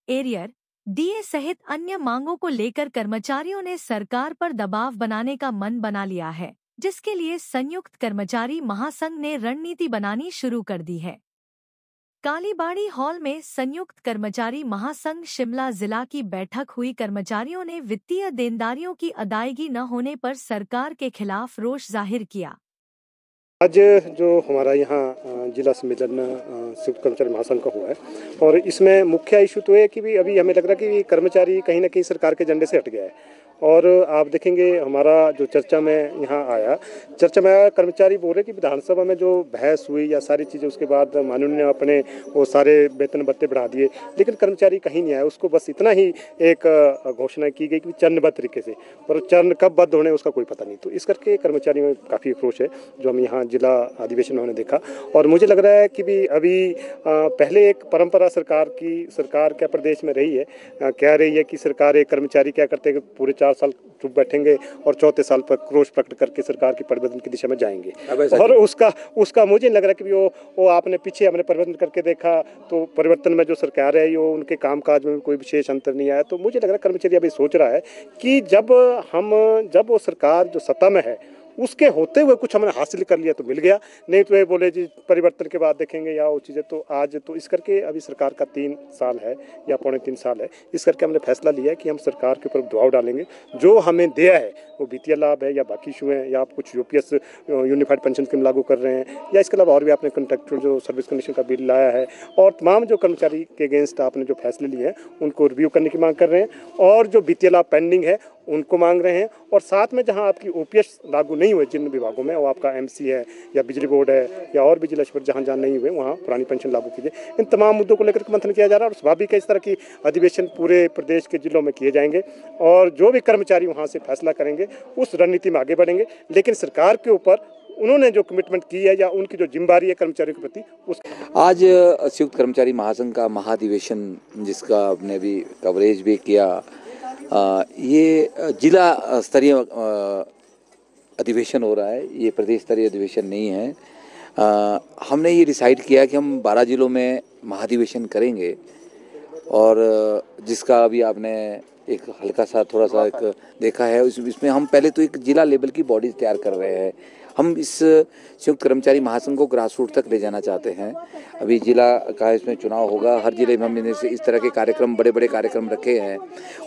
Arrear, DA सहित अन्य मांगों को लेकर कर्मचारियों ने सरकार पर दबाव बनाने का मन बना लिया है, जिसके लिए संयुक्त कर्मचारी महासंघ ने रणनीति बनानी शुरू कर दी है। कालीबाड़ी हॉल में संयुक्त कर्मचारी महासंघ शिमला जिला की बैठक हुई। कर्मचारियों ने वित्तीय देनदारियों की अदायगी न होने पर सरकार के खिलाफ रोष जाहिर किया। आज जो हमारा यहाँ जिला सम्मेलन संयुक्त कर्मचारी महासंघ का हुआ है, और इसमें मुख्य इशू तो है कि भी अभी हमें लग रहा है कि कर्मचारी कहीं ना कहीं सरकार के एजेंडे से हट गया है। और आप देखेंगे हमारा जो चर्चा में यहाँ आया, कर्मचारी बोल रहे कि विधानसभा में जो बहस हुई या सारी चीज़ें, उसके बाद माननीय ने अपने वो सारे वेतन भत्ते बढ़ा दिए, लेकिन कर्मचारी कहीं नहीं आया। उसको बस इतना ही एक घोषणा की गई कि चरणबद्ध तरीके से, पर चरण कब बद्ध होने उसका कोई पता नहीं। तो इस करके कर्मचारी में काफ़ी आक्रोश है जो हम यहाँ जिला अधिवेशन में हमने देखा। और मुझे लग रहा है कि भी अभी पहले एक परंपरा सरकार क्या प्रदेश में रही है, कह रही है कि सरकार एक कर्मचारी क्या करते हैं, पूरे 4 साल चुप बैठेंगे और चौथे साल पर क्रोश प्रकट करके सरकार की परिवर्तन की दिशा में जाएंगे। और उसका मुझे लग रहा है कि वो आपने पीछे हमने परिवर्तन करके देखा तो परिवर्तन में जो सरकार है वो उनके कामकाज में कोई विशेष अंतर नहीं आया। तो मुझे लग रहा है कर्मचारी अभी सोच रहा है कि जब वो सरकार जो सत्ता में है उसके होते हुए कुछ हमने हासिल कर लिया तो मिल गया, नहीं तो ये बोले जी परिवर्तन के बाद देखेंगे या वो चीज़ें। तो आज तो इस करके अभी सरकार का 3 साल है या 3.25 साल है, इस करके हमने फैसला लिया है कि हम सरकार के ऊपर दबाव डालेंगे। जो हमें दिया है वो वित्तीय लाभ है या बाकी इशू हैं, या आप कुछ यूपीएस यूनिफाइड पेंशन स्कीम लागू कर रहे हैं, या इसके अलावा और भी आपने कॉन्ट्रैक्चुअल जो सर्विस कमीशन का बिल लाया है, और तमाम जो कर्मचारी के अगेंस्ट आपने जो फैसले लिए हैं उनको रिव्यू करने की मांग कर रहे हैं, और जो वित्तीय लाभ पेंडिंग है उनको मांग रहे हैं। और साथ में जहां आपकी ओपीएस लागू नहीं हुए जिन विभागों में, वो आपका एमसी है या बिजली बोर्ड है या और भी जिला स्तर जहां नहीं हुए वहां पुरानी पेंशन लागू कीजिए। इन तमाम मुद्दों को लेकर मंथन किया जा रहा है, और स्वाभाविक है इस तरह की अधिवेशन पूरे प्रदेश के जिलों में किए जाएंगे, और जो भी कर्मचारी वहां से फैसला करेंगे उस रणनीति में आगे बढ़ेंगे। लेकिन सरकार के ऊपर उन्होंने जो कमिटमेंट की है या उनकी जो जिम्मेदारी है कर्मचारियों के प्रति उस आज संयुक्त कर्मचारी महासंघ का महाधिवेशन, जिसका आपने अभी कवरेज भी किया, ये जिला स्तरीय अधिवेशन हो रहा है, ये प्रदेश स्तरीय अधिवेशन नहीं है। हमने ये डिसाइड किया कि हम 12 जिलों में महाधिवेशन करेंगे, और जिसका अभी आपने एक हल्का सा थोड़ा सा एक देखा है। इसमें हम पहले तो एक जिला लेवल की बॉडी तैयार कर रहे हैं। हम इस संयुक्त कर्मचारी महासंघ को ग्रास रूट तक ले जाना चाहते हैं। अभी जिला का इसमें चुनाव होगा, हर जिले में हमने इस तरह के कार्यक्रम, बड़े बड़े कार्यक्रम रखे हैं,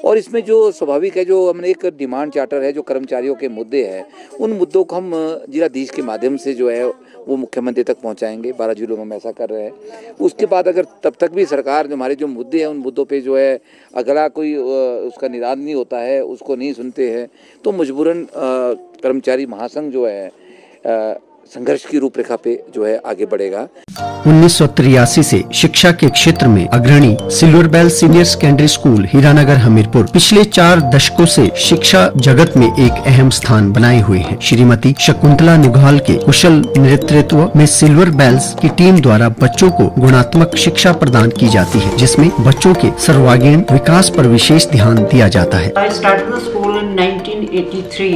और इसमें जो स्वाभाविक है, जो हमने एक डिमांड चार्टर है, जो कर्मचारियों के मुद्दे हैं, उन मुद्दों को हम जिलाधीश के माध्यम से जो है वो मुख्यमंत्री तक पहुंचाएंगे। 12 जिलों में हम ऐसा कर रहे हैं। उसके बाद अगर तब तक भी सरकार जो हमारे जो मुद्दे हैं उन मुद्दों पे जो है अगला कोई उसका निदान नहीं होता है, उसको नहीं सुनते हैं, तो मजबूरन कर्मचारी महासंघ जो है संघर्ष की रूपरेखा पे जो है आगे बढ़ेगा। 1983 से शिक्षा के क्षेत्र में अग्रणी Silver Bell Senior Secondary School Hiranagar Hamirpur पिछले 4 दशकों से शिक्षा जगत में एक अहम स्थान बनाए हुए हैं। श्रीमती शकुंतला निघाल के कुशल नेतृत्व में सिल्वर बेल्स की टीम द्वारा बच्चों को गुणात्मक शिक्षा प्रदान की जाती है, जिसमें बच्चों के सर्वांगीण विकास पर विशेष ध्यान दिया जाता है। I started the school in 1983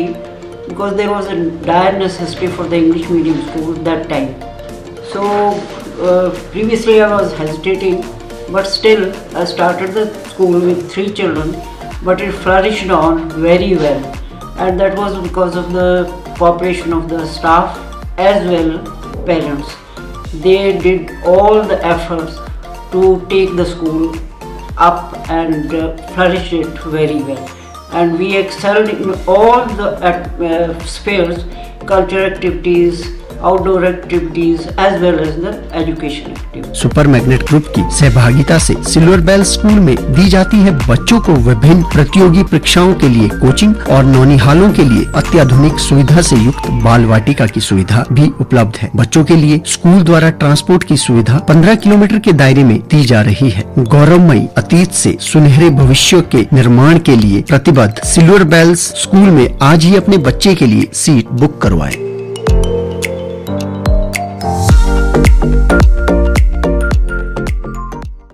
because there was a dire necessity for the English medium school that time. So previously I was hesitating, but still I started the school with 3 children, but it flourished on very well, and that was because of the cooperation of the staff as well parents. They did all the efforts to take the school up and flourish it very well. And we excelled in all the spheres, cultural activities, outdoor activities as well as the education activities. Super magnet group की सहभागिता से silver bell school में दी जाती है बच्चों को विभिन्न प्रतियोगी परीक्षाओं के लिए कोचिंग, और नौनिहालों के लिए अत्याधुनिक सुविधा से युक्त बाल वाटिका की सुविधा भी उपलब्ध है। बच्चों के लिए स्कूल द्वारा ट्रांसपोर्ट की सुविधा 15 किलोमीटर के दायरे में दी जा रही है। गौरवमयी अतीत से सुनहरे भविष्य के निर्माण के लिए प्रतिबद्ध सिल्वर बेल्स स्कूल में आज ही अपने बच्चे के लिए सीट बुक करवाएं।